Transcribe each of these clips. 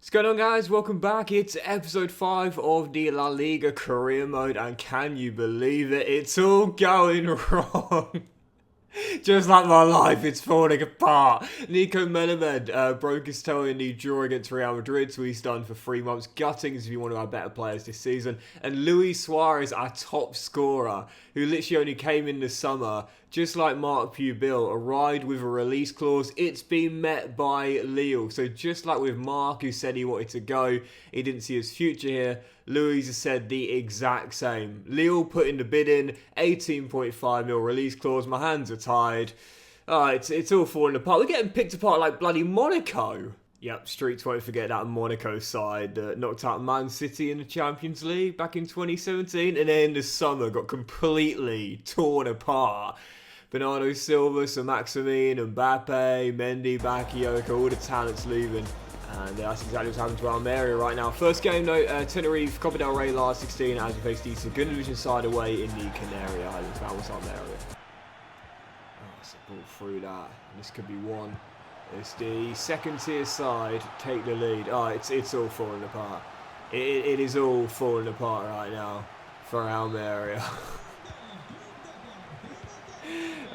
What's going on, guys? Welcome back. It's episode 5 of the La Liga career mode, and can you believe it? It's all going wrong. Just like my life, it's falling apart. Nico Melamed broke his toe in the draw against Real Madrid, so he's done for 3 months. Gutting is one of our better players this season. And Luis Suarez, our top scorer, who literally only came in the summer, just like Mark Pubil, arrived with a release clause. It's been met by Lille. So just like with Mark, who said he wanted to go, he didn't see his future here, Luis has said the exact same. Lille put in the bid in, 18.5 mil release clause. My hands are tied. It's all falling apart. We're getting picked apart like bloody Monaco. Yep, Streets won't forget that Monaco side that knocked out Man City in the Champions League back in 2017, and then in the summer got completely torn apart. Bernardo Silva, Saint-Maximin, Mbappe, Mendy, Bakayoko, all the talents leaving. And that's exactly what's happening to Almeria right now. First game, though, Tenerife, Copa del Rey last 16 as we face the second division side away in the Canary Islands. That was Almeria. Oh, it's a ball through that. This could be one. It's the second tier side take the lead. Oh, it's all falling apart. It is all falling apart right now for Almeria.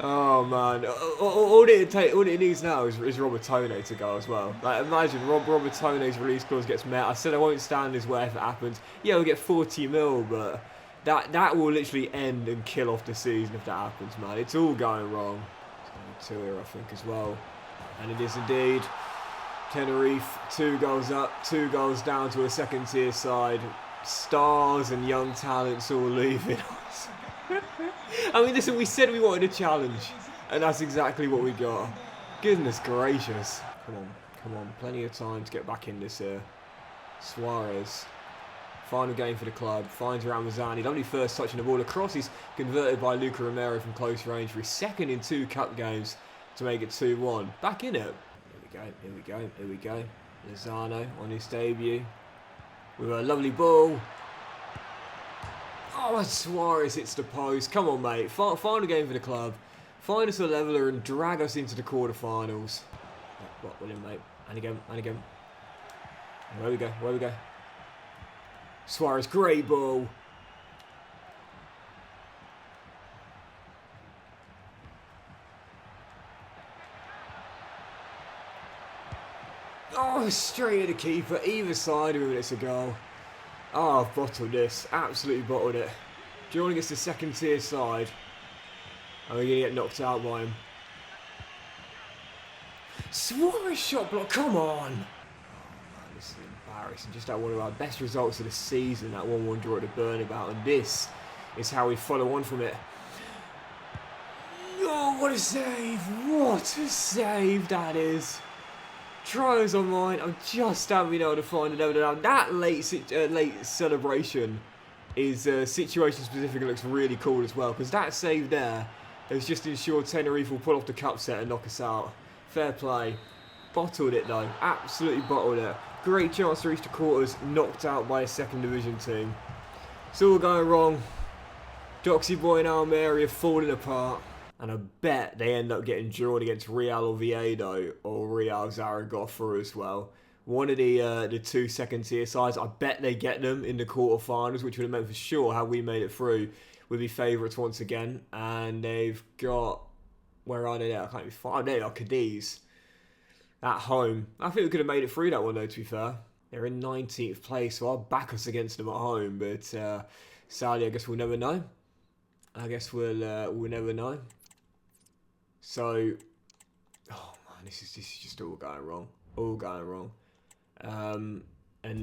Oh man, all it needs now is Robertone to go as well. Like, imagine Robertone's release clause gets met. I said I won't stand his way if it happens. Yeah, we'll get 40 mil, but that will literally end and kill off the season if that happens, man. It's all going wrong. It's going to 2 here, I think, as well. And it is indeed. Tenerife, 2 goals up, 2 goals down to a second tier side. Stars and young talents all leaving us. I mean, listen, we said we wanted a challenge, and that's exactly what we got. Goodness gracious. Come on. Plenty of time to get back in this here. Suarez. Final game for the club. Finds Ramazani. Lovely first touching the ball across. He's converted by Luca Romero from close range for his second in 2 cup games to make it 2-1. Back in it. Here we go. Lozano on his debut. With a lovely ball. Oh, Suarez hits the post. Come on, mate. Final game for the club. Find us a leveller and drag us into the quarterfinals. What, William, mate? And again. Where we go. Suarez, great ball. Oh, straight at the keeper. Either side of him, it's a goal. Oh, I've bottled this. Absolutely bottled it. Jordan gets the second tier side. And we're going to get knocked out by him. Suarez shot block. Come on. Oh, man, this is embarrassing. Just had one of our best results of the season. That 1-1 draw at the Burnabout. And this is how we follow on from it. Oh, what a save. What a save that is. Trials on mine. I'm just haven't been able to find another down. That late celebration is situation specific and looks really cool as well, because that save there has just ensured Tenerife will pull off the cup set and knock us out. Fair play. Bottled it though. Absolutely bottled it. Great chance to reach the quarters. Knocked out by a second division team. It's all going wrong. Doxy boy in Almeria falling apart. And I bet they end up getting drawn against Real Oviedo or Real Zaragoza as well. One of the 2 second tier sides, I bet they get them in the quarterfinals, which would have meant for sure how we made it through would be favourites once again. And they've got, where are they there? I can't even find. There they are, Cadiz. At home. I think we could have made it through that one though, to be fair. They're in 19th place, so I'll back us against them at home. But sadly, I guess we'll never know. We'll never know. So, oh man, this is just all going wrong. And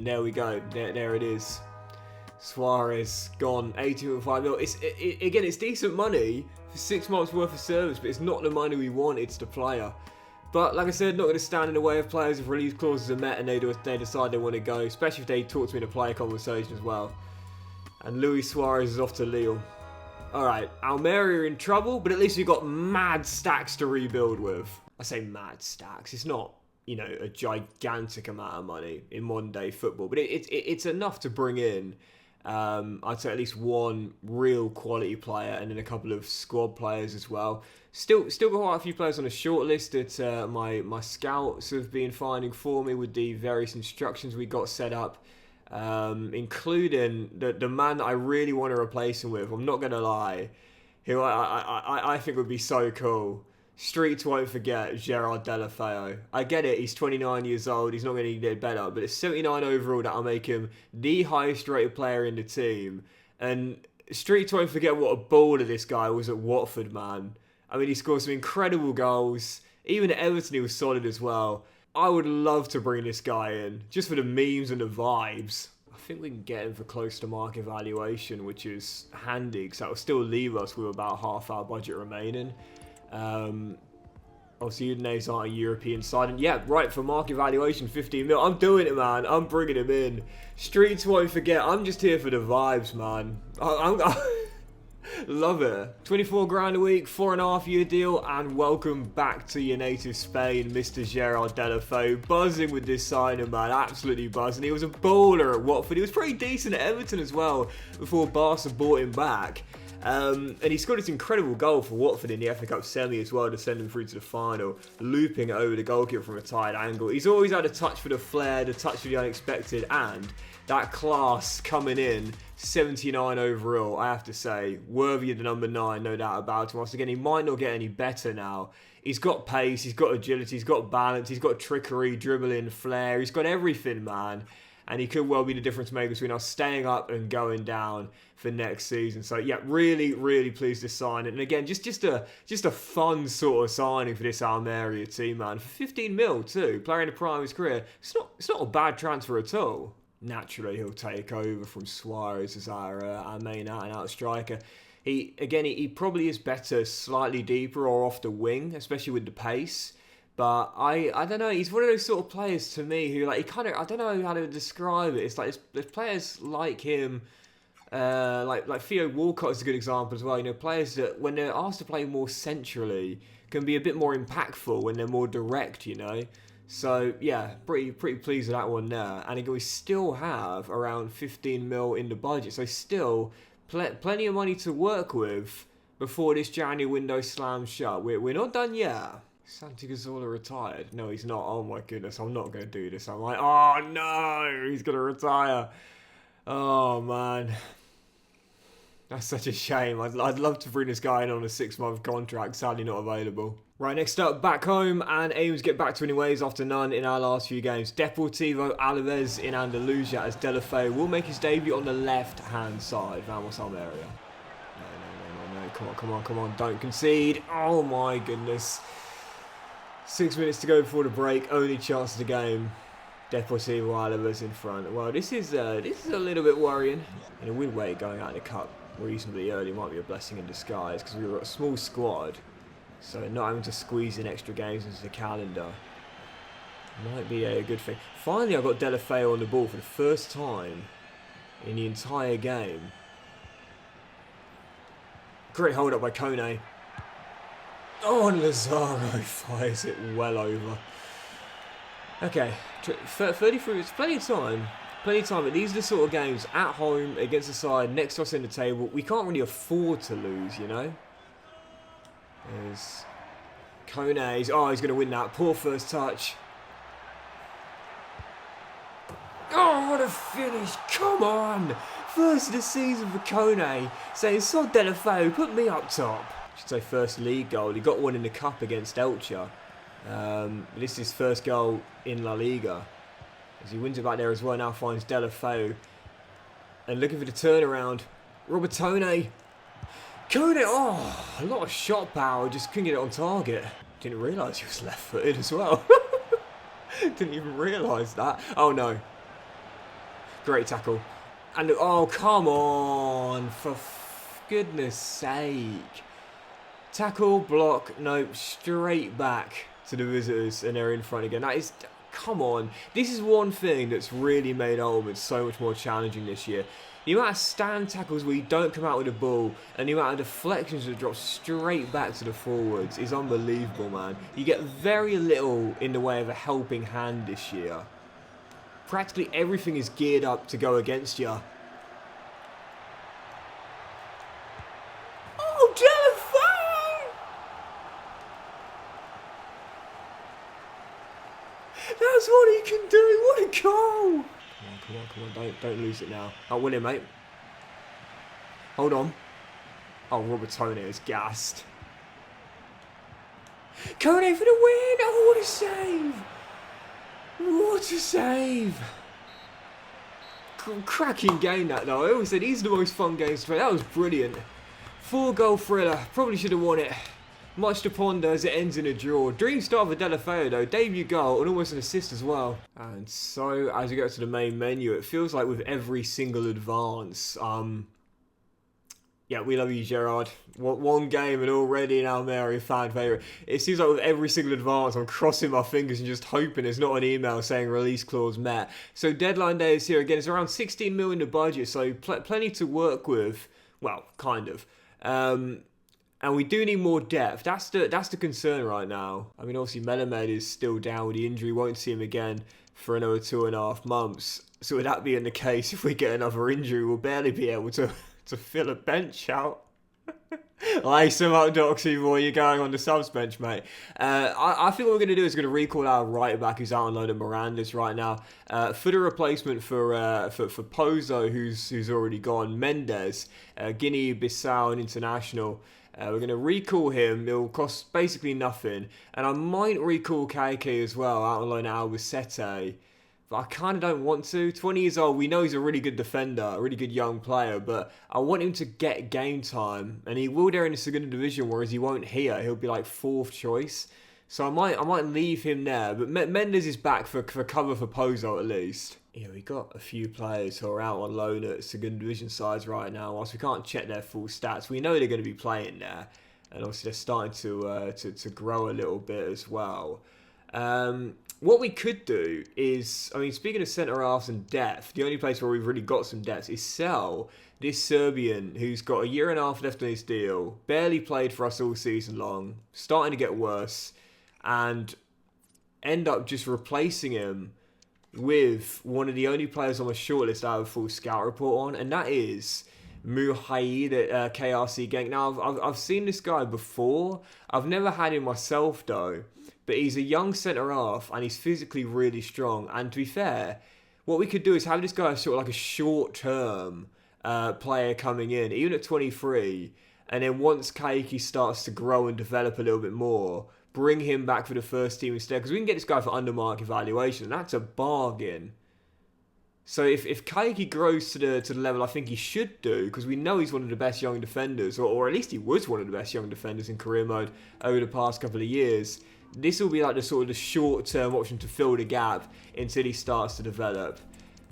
there we go. There it is. Suarez gone. 18.5 mil. Again, it's decent money for 6 months worth of service, but it's not the money we want. It's the player. But like I said, not going to stand in the way of players if release clauses are met and they decide they want to go, especially if they talk to me in a player conversation as well. And Luis Suarez is off to Lille. Alright, Almeria are in trouble, but at least we've got mad stacks to rebuild with. I say mad stacks. It's not, a gigantic amount of money in modern day football, but it's enough to bring in I'd say at least one real quality player and then a couple of squad players as well. Still got quite a few players on a short list that my scouts have been finding for me with the various instructions we got set up, including the man that I really want to replace him with. I'm not going to lie, who I think would be so cool. Streets won't forget Gerard Deulofeu. I get it, he's 29 years old, he's not going to get better, but it's 79 overall that'll make him the highest rated player in the team. And Streets won't forget what a baller this guy was at Watford, man. I mean, he scored some incredible goals. Even at Everton, he was solid as well. I would love to bring this guy in, just for the memes and the vibes. I think we can get him for close to market valuation, which is handy, because that will still leave us with about half our budget remaining. Obviously, Udinese aren't a European side, and yeah, right, for market valuation, 15 mil. I'm doing it, man. I'm bringing him in. Streets won't forget. I'm just here for the vibes, man. Love it. 24 grand a week, 4.5-year deal, and welcome back to your native Spain, Mr. Gerard Deulofeu. Buzzing with this signing, man. Absolutely buzzing. He was a baller at Watford. He was pretty decent at Everton as well before Barca bought him back. And he scored this incredible goal for Watford in the FA Cup semi as well to send them through to the final, looping it over the goalkeeper from a tight angle. He's always had a touch for the flair, the touch for the unexpected, and that class coming in, 79 overall, I have to say, worthy of the number 9, no doubt about him. Once again, he might not get any better now. He's got pace, he's got agility, he's got balance, he's got trickery, dribbling, flair, he's got everything, man. And he could well be the difference maker between us staying up and going down for next season. So yeah, really, really pleased to sign it. And again, just a fun sort of signing for this Almeria team, man. For 15 mil too, player in the prime of his career. It's not a bad transfer at all. Naturally, he'll take over from Suarez as our main out-and-out striker. He probably is better slightly deeper or off the wing, especially with the pace. But I don't know, he's one of those sort of players to me who, like, he kind of, I don't know how to describe it. It's like, there's players like him, like Theo Walcott is a good example as well. You know, players that, when they're asked to play more centrally, can be a bit more impactful when they're more direct, you know. So, yeah, pretty pleased with that one there. And again, we still have around 15 mil in the budget. So still, plenty of money to work with before this January window slams shut. We're not done yet. Santi Cazorla retired? No, he's not. Oh my goodness, I'm not going to do this. I'm like, oh no, he's going to retire. Oh man. That's such a shame. I'd love to bring this guy in on a 6-month contract. Sadly not available. Right, next up, back home, and aims get back to winning ways after none in our last few games. Deportivo Alaves in Andalusia as Deulofeu will make his debut on the left-hand side. Vamos Almeria. No. Come on. Don't concede. Oh my goodness. 6 minutes to go before the break. Only chance of the game. Deportivo Alaves in front. Well, this is a little bit worrying. In a win way, going out in the cup reasonably early might be a blessing in disguise because we've got a small squad. So not having to squeeze in extra games into the calendar might be a good thing. Finally, I got Deulofeu on the ball for the first time in the entire game. Great hold up by Kone. Oh, and Lazaro fires it well over. Okay, 33, it's plenty of time. But these are the sort of games at home against the side next to us in the table. We can't really afford to lose, you know. There's Kone. He's going to win that. Poor first touch. Oh, what a finish. Come on. First of the season for Kone. Saying, sod Deulofeu, put me up top. I should say first league goal. He got one in the cup against Elche. This is his first goal in La Liga. As he wins it back there as well, now finds Deulofeu. And looking for the turnaround. Robertone. Kone, oh, a lot of shot power, just couldn't get it on target. Didn't realise he was left-footed as well. Didn't even realise that. Oh no. Great tackle. And oh, come on, for goodness sake. Tackle, block, nope, straight back to the visitors, and they're in front again. That is, come on. This is one thing that's really made Ultimate so much more challenging this year. The amount of stand tackles where you don't come out with the ball and the amount of deflections that drop straight back to the forwards is unbelievable, man. You get very little in the way of a helping hand this year. Practically everything is geared up to go against you. Don't lose it now. Oh, William, mate. Hold on. Oh, Robertone is gassed. Kone for the win! Oh, what a save! What a save! Cracking game that though. I always said these are the most fun games to play. That was brilliant. 4-goal thriller. Probably should have won it. Much to ponder as it ends in a draw. Dream start for Delafeo though. Debut goal and almost an assist as well. And so as we go to the main menu, it feels like with every single advance, yeah, we love you, Gerard. One game and already an Almeria fan favourite. It seems like with every single advance, I'm crossing my fingers and just hoping there's not an email saying release clause met. So deadline day is here again. It's around 16 million in the budget, so plenty to work with. Well, kind of. And we do need more depth. That's the concern right now. I mean, obviously Melamed is still down with the injury. Won't see him again for another 2.5 months. So with that being the case, if we get another injury, we'll barely be able to fill a bench out. Lace him up, Doxy boy, you're going on the subs bench, mate. I think what we're going to do is going to recall our right back who's out on loan at Miranda's right now for the replacement for Pozo, who's already gone. Mendes, Guinea-Bissau international. We're going to recall him. It'll cost basically nothing. And I might recall Kaike as well, out on loan at Albacete. But I kind of don't want to. 20 years old, we know he's a really good defender, a really good young player, but I want him to get game time. And he will there in the second division, whereas he won't here. He'll be like 4th choice. So I might leave him there. But Mendes is back for cover for Pozo at least. Yeah, we got a few players who are out on loan at second division sides right now. Whilst we can't check their full stats, we know they're going to be playing there. And obviously they're starting to grow a little bit as well. What we could do is, I mean, speaking of centre-halves and depth, the only place where we've really got some depth is sell this Serbian who's got 1.5 years left on his deal, barely played for us all season long, starting to get worse, and end up just replacing him with one of the only players on the shortlist I have a full scout report on, and that is Muhaid at KRC Genk. Now, I've seen this guy before. I've never had him myself, though. But he's a young centre-half, and he's physically really strong. And to be fair, what we could do is have this guy as sort of like a short-term player coming in, even at 23. And then once Kaiki starts to grow and develop a little bit more, bring him back for the first team instead. Because we can get this guy for under market valuation, and that's a bargain. So if Kaiki grows to the level I think he should do, because we know he's one of the best young defenders, or at least he was one of the best young defenders in career mode over the past couple of years, this will be like the sort of the short-term option to fill the gap until he starts to develop.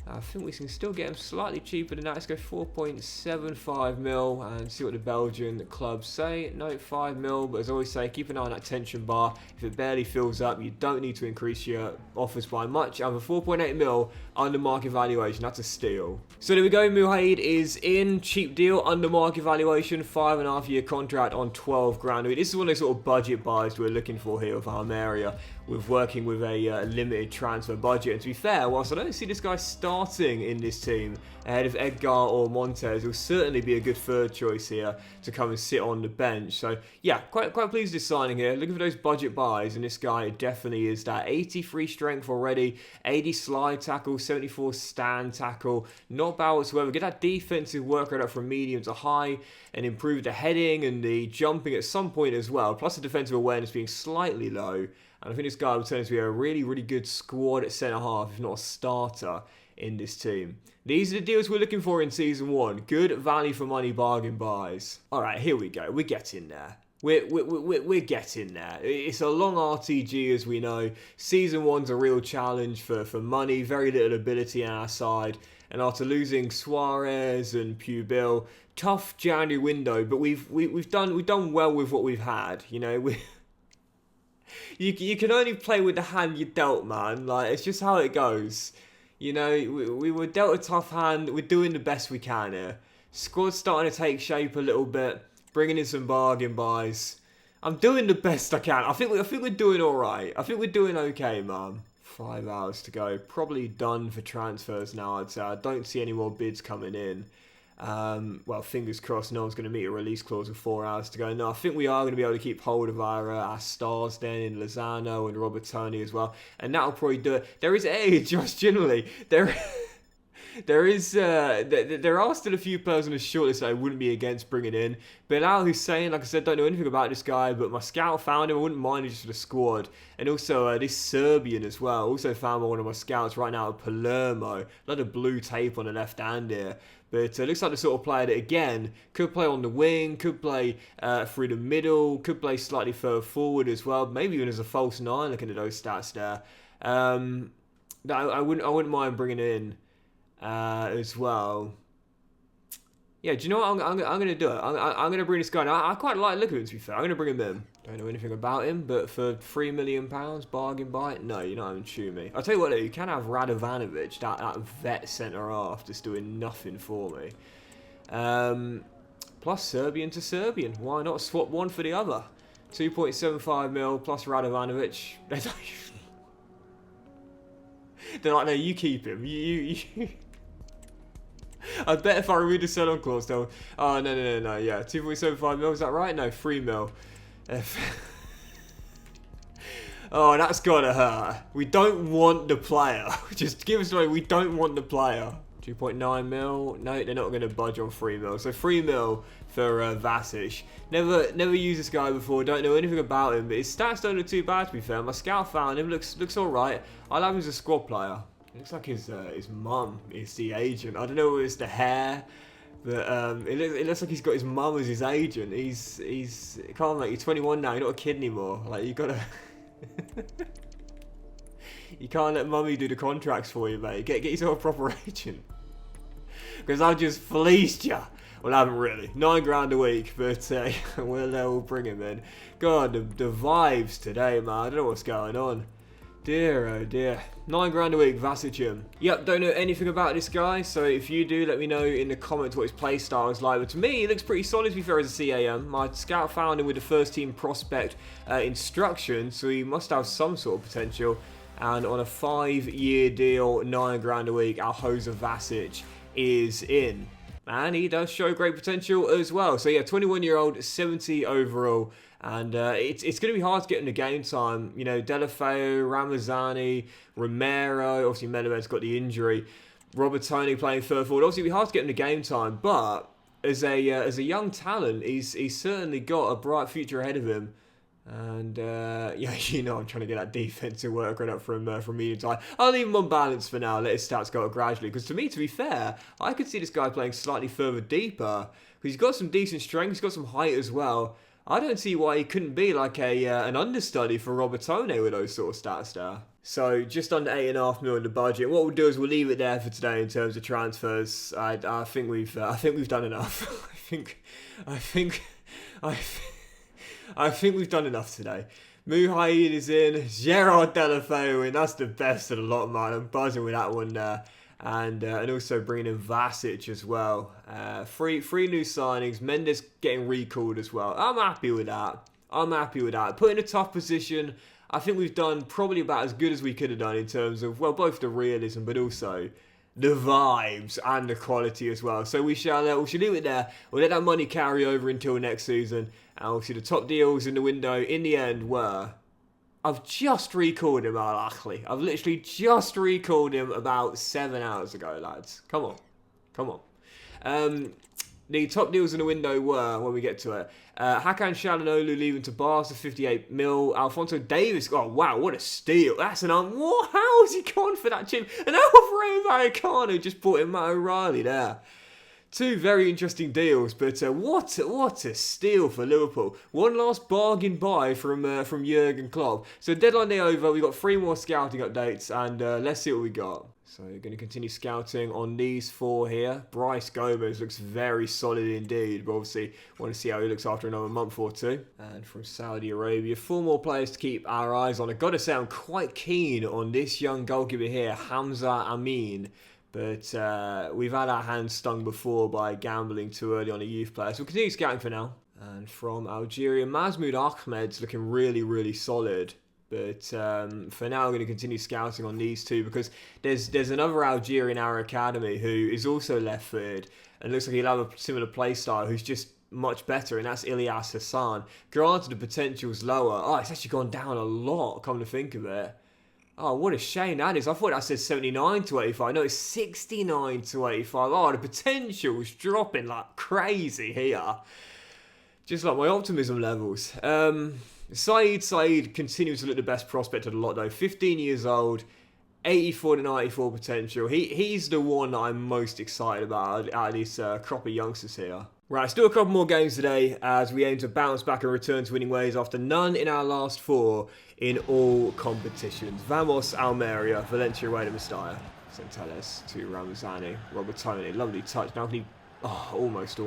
I think we can still get him slightly cheaper than that. Let's go 4.75 mil and see what the Belgian clubs say. No, 5 mil, but as I always say, keep an eye on that tension bar. If it barely fills up, you don't need to increase your offers by much. And for 4.8 mil, under market valuation, that's a steal. So there we go, Muhaid is in, cheap deal, under market valuation, 5.5-year contract on 12 grand. I mean, this is one of those sort of budget buys we're looking for here with Almeria, with working with a limited transfer budget. And to be fair, whilst I don't see this guy starting in this team ahead of Edgar or Montez, he'll certainly be a good third choice here to come and sit on the bench. So yeah, quite pleased with this signing here. Looking for those budget buys, and this guy definitely is that. 83 strength already, 80 slide tackle, 74 stand tackle. Not bad whatsoever. Get that defensive work rate up from medium to high and improve the heading and the jumping at some point as well. Plus the defensive awareness being slightly low. And I think this guy will turn to be a really, really good squad at centre-half, if not a starter in this team. These are the deals we're looking for in Season 1. Good value for money bargain buys. Alright, here we go. We're getting there. We're getting there. It's a long RTG, as we know. Season 1's a real challenge for money. Very little ability on our side. And after losing Suarez and Pubil, tough January window. But we've done well with what we've had. You know, You can only play with the hand you dealt, man. Like, it's just how it goes. You know, we were dealt a tough hand. We're doing the best we can here. Squad's starting to take shape a little bit. Bringing in some bargain buys. I'm doing the best I can. I think we're doing all right. I think we're doing okay, man. 5 hours to go. Probably done for transfers now, I'd say. I don't see any more bids coming in. Well, fingers crossed no one's going to meet a release clause with 4 hours to go. No, I think we are going to be able to keep hold of our stars then in Lozano and Robertone as well. And that'll probably do it. There is, hey, Josh, generally, There are still a few players on the shortlist that I wouldn't be against bringing in. Bilal Hussein, like I said, don't know anything about this guy, but my scout found him. I wouldn't mind him just for the squad. And also this Serbian as well. Also found one of my scouts right now, Palermo. A lot of blue tape on the left hand here. But it looks like the sort of player that, again, could play on the wing, could play through the middle, could play slightly further forward as well. Maybe even as a false nine, looking at those stats there. That I wouldn't mind bringing in as well. Yeah, do you know what? I'm going to do it. I'm going to bring this guy in. I quite like looking at him, to be fair. I'm going to bring him in. Don't know anything about him, but for £3 million, bargain buy? No, you're not even chew me. I'll tell you what, though, you can have Radovanovic, that vet centre-half, just doing nothing for me. Plus Serbian to Serbian. Why not swap one for the other? 2.75 mil plus Radovanovic. They're like, no, you keep him. You. I bet if I read the sell-on clause, they'll... Oh, no. Yeah, 2.75 mil, is that right? No, 3 mil. Oh, that's gotta hurt. We don't want the player. Just give us away. We don't want the player. 2.9 mil. No, they're not going to budge on 3 mil. So 3 mil for Vasic. Never used this guy before. Don't know anything about him. But his stats don't look too bad, to be fair. My scout found him. Looks all right. I'll have him as a squad player. Looks like his mum is the agent. I don't know if it's the hair, but it looks like he's got his mum as his agent. He's come on, mate, you're 21 now. You're not a kid anymore. Like, you gotta. You can't let mummy do the contracts for you, mate. Get yourself a proper agent. Because I just fleeced you. Well, I haven't really. 9 grand a week, but we'll bring him in. God, the vibes today, man. I don't know what's going on. Dear, oh dear. 9 grand a week, Vasicum. Yep, don't know anything about this guy, so if you do, let me know in the comments what his playstyle is like. But to me, he looks pretty solid, to be fair, as a CAM. My scout found him with the first team prospect instruction, so he must have some sort of potential. And on a 5-year deal, 9 grand a week, our Jose Vasic is in. And he does show great potential as well. So yeah, 21-year-old, 70 overall. And it's going to be hard to get into game time. You know, Delafeu, Ramazani, Romero, obviously Menemed's got the injury. Robertoni playing third forward. Obviously, it'll be hard to get into game time. But as a young talent, he's certainly got a bright future ahead of him. And yeah, you know, I'm trying to get that defensive work right up from medium time. I'll leave him on balance for now. Let his stats go up gradually. Because to me, to be fair, I could see this guy playing slightly further deeper. Because he's got some decent strength. He's got some height as well. I don't see why he couldn't be like an understudy for Robertone with those sort of stats there. So just under 8.5 mil in the budget. What we'll do is we'll leave it there for today in terms of transfers. I think we've done enough. I think we've done enough today. Muhaid is in, Gerard Delafeu in. That's the best of the lot, man. I'm buzzing with that one there. And also bringing in Vasic as well. Three new signings. Mendes getting recalled as well. I'm happy with that. Put in a tough position. I think we've done probably about as good as we could have done in terms of, well, both the realism, but also the vibes and the quality as well. So we shall leave it there. We'll let that money carry over until next season. And obviously the top deals in the window in the end were... I've just recalled him, Al-Akhli. I've literally just recalled him about 7 hours ago, lads. Come on. The top deals in the window were, when we get to it, Hakan Çalhanoğlu leaving to Barca, 58 mil. Alphonso Davies, oh wow, what a steal. That's what? How has he gone for that chip? And Alvaro Vallecano just bought in Matt O'Reilly there. 2 very interesting deals, but what a steal for Liverpool. One last bargain buy from Jurgen Klopp. So deadline day over, we got 3 more scouting updates, and let's see what we got. So you're going to continue scouting on these 4 here. Bryce Gomez looks very solid indeed, but obviously want to see how he looks after another month or 2. And from Saudi Arabia, 4 more players to keep our eyes on. I've got to say I'm quite keen on this young goalkeeper here, Hamza Amin. But we've had our hands stung before by gambling too early on a youth player. So we'll continue scouting for now. And from Algeria, Mahmoud Ahmed's looking really, really solid. But for now, I'm going to continue scouting on these 2 because there's another Algerian in our academy who is also left-footed and looks like he'll have a similar play style who's just much better, and that's Ilyas Hassan. Granted, the potential's lower. Oh, it's actually gone down a lot, come to think of it. Oh, what a shame that is. I thought that said 79 to 85. No, it's 69 to 85. Oh, the potential's dropping like crazy here. Just like my optimism levels. Saeed continues to look the best prospect of the lot though. 15 years old, 84 to 94 potential. He's the one that I'm most excited about out of this crop of youngsters here. Right, still a couple more games today as we aim to bounce back and return to winning ways after none in our last 4 in all competitions. Vamos, Almeria, Valencia away to Mestalla. Centelles to Ramazani, Robertoni, lovely touch. Now can he... Oh, almost.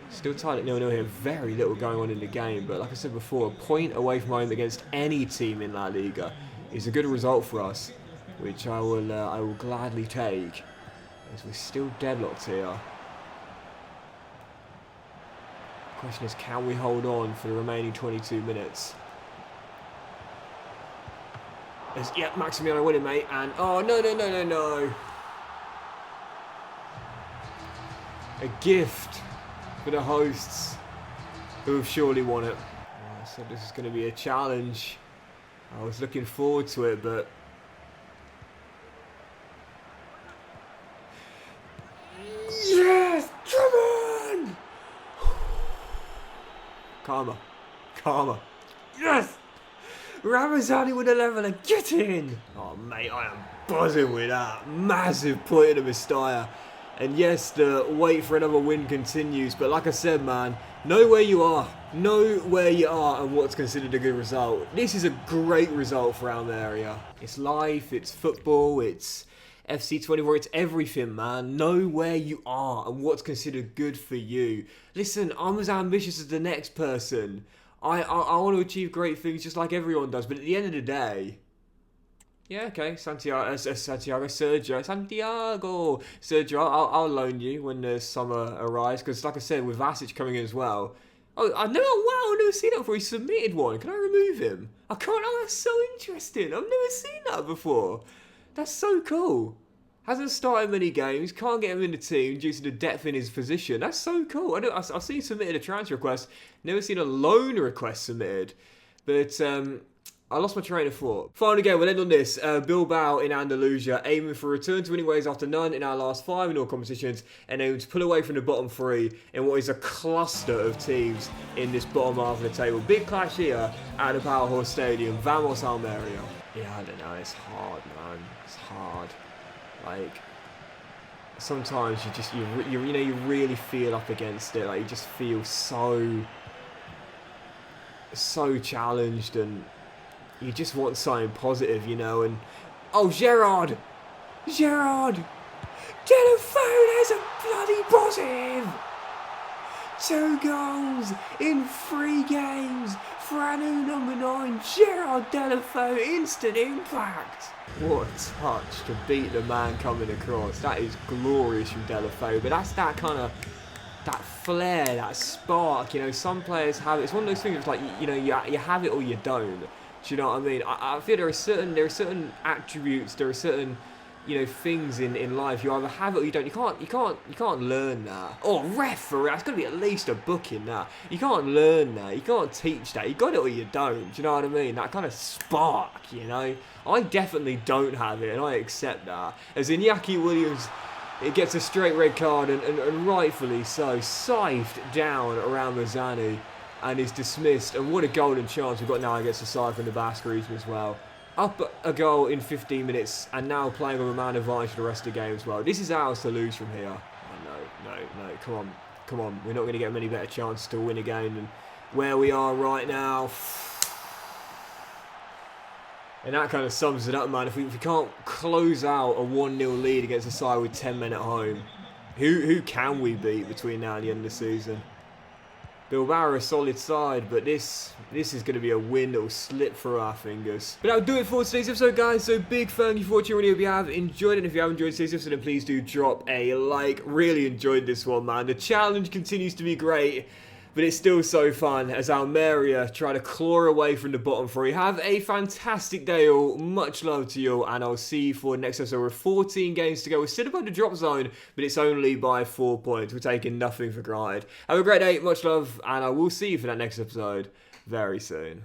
Still tied at 0-0 here. Very little going on in the game, but like I said before, a point away from home against any team in La Liga is a good result for us, which I will gladly take, as we're still deadlocked here. Question is, can we hold on for the remaining 22 minutes? Yep, Maximiano winning, mate, and oh no! A gift for the hosts, who have surely won it. I said this is going to be a challenge. I was looking forward to it, but yes, come on! Karma, yes! Ramazani with a leveler, get in! Oh mate, I am buzzing with that. Massive point in the Mestalla. And yes, the wait for another win continues, but like I said, man, know where you are and what's considered a good result. This is a great result for Almeria. It's life, it's football, it's FC24, it's everything, man. Know where you are and what's considered good for you. Listen, I'm as ambitious as the next person. I want to achieve great things just like everyone does, but at the end of the day... Yeah, okay, Sergio, I'll loan you when the summer arrives, because like I said, with Vasic coming in as well. Oh, wow, I've never seen that before. He submitted one. Can I remove him? I can't. Oh, that's so interesting. I've never seen that before. That's so cool. Hasn't started many games. Can't get him in the team due to the depth in his position. That's so cool. I've seen submitted a transfer request. Never seen a loan request submitted. But I lost my train of thought. Final game, we'll end on this. Bilbao in Andalusia, aiming for a return to winning ways after none in our last 5 in all competitions, and aiming to pull away from the bottom 3 in what is a cluster of teams in this bottom half of the table. Big clash here at the Powerhouse Stadium. Vamos Almeria. Yeah, I don't know. It's hard, man. It's hard. Like, sometimes you really feel up against it. Like, you just feel so challenged, and you just want something positive, you know, and... Oh, Gerard! Deulofeu, there's a bloody positive! 2 goals in 3 games for our new number 9, Gerard Deulofeu, instant impact! What a touch to beat the man coming across. That is glorious from Deulofeu, but that's that kind of... that flair, that spark, you know, some players have it. It's one of those things, it's like, you know, you have it or you don't. Do you know what I mean? I feel there are certain attributes, there are certain, you know, things in life. You either have it or you don't. You can't learn that. Oh, referee, that's got to be at least a book in that. You can't learn that. You can't teach that. You got it or you don't. Do you know what I mean? That kind of spark, you know. I definitely don't have it, and I accept that. As Iñaki Williams, it gets a straight red card, and rightfully so, scythed down around Mazzani, and is dismissed. And what a golden chance we've got now against the side from the Basque region as well. Up a goal in 15 minutes, and now playing with a man advantage for the rest of the game as well. This is ours to lose from here. Oh, no, come on. We're not going to get many better chances to win a game than where we are right now. And that kind of sums it up, man. If we can't close out a 1-0 lead against a side with 10 men at home, who can we beat between now and the end of the season? Bilbao are a solid side, but this is going to be a win that will slip through our fingers. But that'll do it for today's episode, guys. So big thank you for watching. Really hope you have enjoyed it. And if you have enjoyed today's episode, then please do drop a like. Really enjoyed this one, man. The challenge continues to be great, but it's still so fun as Almeria try to claw away from the bottom 3. Have a fantastic day, all. Much love to you all, and I'll see you for the next episode. We're 14 games to go. We're still above the drop zone, but it's only by 4 points. We're taking nothing for granted. Have a great day, much love, and I will see you for that next episode very soon.